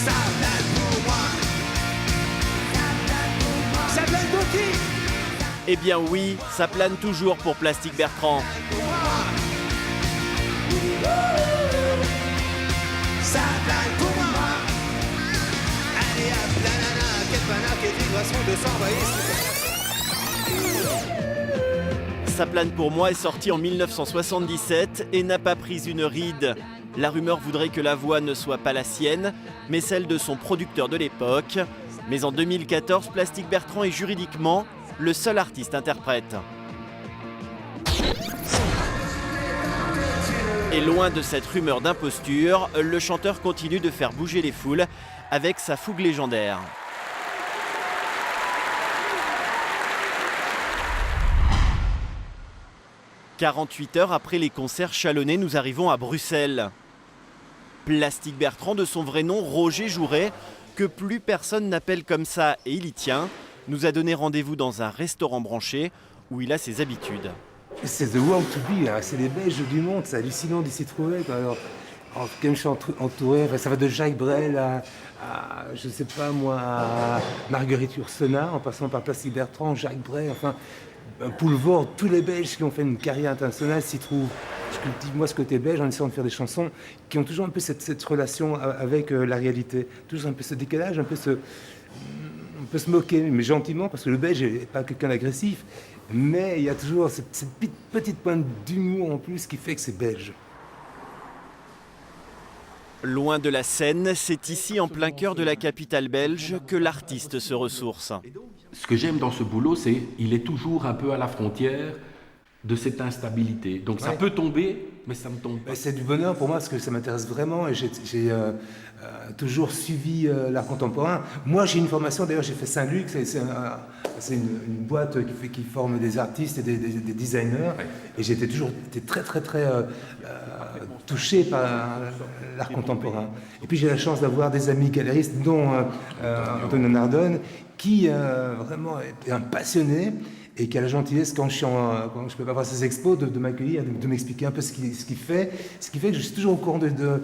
Ça plane pour moi. Ça plane pour qui? Eh bien oui, ça plane toujours pour Plastic Bertrand. Ça plane pour moi. Allez hop, nanana, quel panard, quelle vibration de s'envoyer. Ça plane pour moi est sorti en 1977 et n'a pas pris une ride. La rumeur voudrait que la voix ne soit pas la sienne, mais celle de son producteur de l'époque. Mais en 2014, Plastic Bertrand est juridiquement le seul artiste-interprète. Et loin de cette rumeur d'imposture, le chanteur continue de faire bouger les foules avec sa fougue légendaire. « 48 heures après les concerts chalonnés, nous arrivons à Bruxelles. Plastic Bertrand, de son vrai nom Roger Jouret, que plus personne n'appelle comme ça et il y tient, nous a donné rendez-vous dans un restaurant branché où il a ses habitudes. C'est the world to be, hein. C'est les Belges du monde, c'est hallucinant d'y s'y trouver. Alors, comme je suis entouré, ça va de Jacques Brel à je sais pas moi, à Marguerite Yourcenar, en passant par Plastic Bertrand, Jacques Brel, enfin, Poulvord, tous les Belges qui ont fait une carrière internationale s'y trouvent. Je cultive moi ce côté belge en essayant de faire des chansons qui ont toujours un peu cette relation avec la réalité, toujours un peu ce décalage, on peut se moquer, mais gentiment, parce que le belge n'est pas quelqu'un d'agressif, mais il y a toujours cette petite pointe d'humour en plus qui fait que c'est belge. Loin de la Seine, c'est ici, en plein cœur de la capitale belge, que l'artiste se ressource. Ce que j'aime dans ce boulot, c'est qu'il est toujours un peu à la frontière de cette instabilité. Donc ça peut tomber, mais ça ne tombe pas. C'est du bonheur pour moi parce que ça m'intéresse vraiment et j'ai toujours suivi l'art contemporain. Moi j'ai une formation, d'ailleurs j'ai fait Saint-Luc, c'est une boîte qui forme des artistes et des designers, et j'ai toujours été très touché par l'art contemporain. Et puis j'ai la chance d'avoir des amis galéristes, dont Antonio Nardone, qui vraiment est un passionné et qui a la gentillesse, quand je ne peux pas voir ses expos, de m'accueillir, de m'expliquer un peu ce qu'il fait. Ce qui fait que je suis toujours au courant de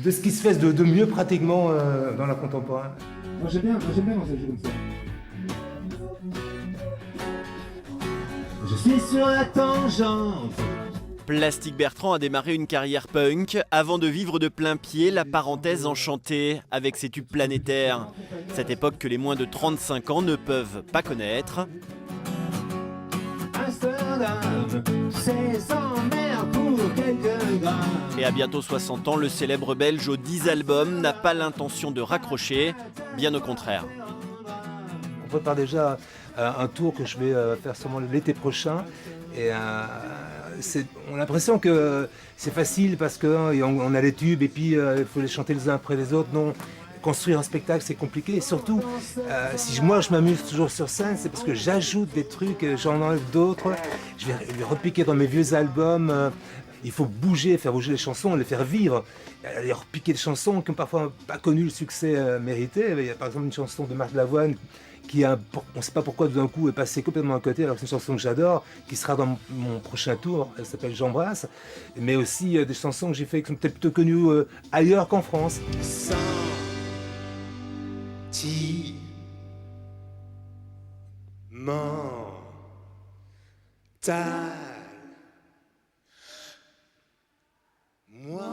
ce qui se fait de mieux pratiquement dans l'art contemporain. Moi j'aime bien dans ces jeux comme ça. Je suis sur la tangente. Plastic Bertrand a démarré une carrière punk avant de vivre de plein pied la parenthèse enchantée avec ses tubes planétaires. Cette époque que les moins de 35 ans ne peuvent pas connaître. Et à bientôt 60 ans, le célèbre Belge aux 10 albums n'a pas l'intention de raccrocher, bien au contraire. On prépare déjà un tour que je vais faire sûrement l'été prochain. Et on a l'impression que c'est facile parce qu'on a les tubes et puis il faut les chanter les uns après les autres. Non, construire un spectacle c'est compliqué. Et surtout, si moi je m'amuse toujours sur scène, c'est parce que j'ajoute des trucs, j'en enlève d'autres. Je vais les repiquer dans mes vieux albums. Il faut faire bouger les chansons, les faire vivre. Les repiquer des chansons qui n'ont parfois pas connu le succès mérité. Il y a par exemple une chanson de Marc Lavoine qui on ne sait pas pourquoi tout d'un coup est passée complètement à côté, alors que c'est une chanson que j'adore, qui sera dans mon prochain tour, elle s'appelle J'embrasse, mais aussi des chansons que j'ai fait qui sont peut-être plutôt connues ailleurs qu'en France. Sentimental. Moi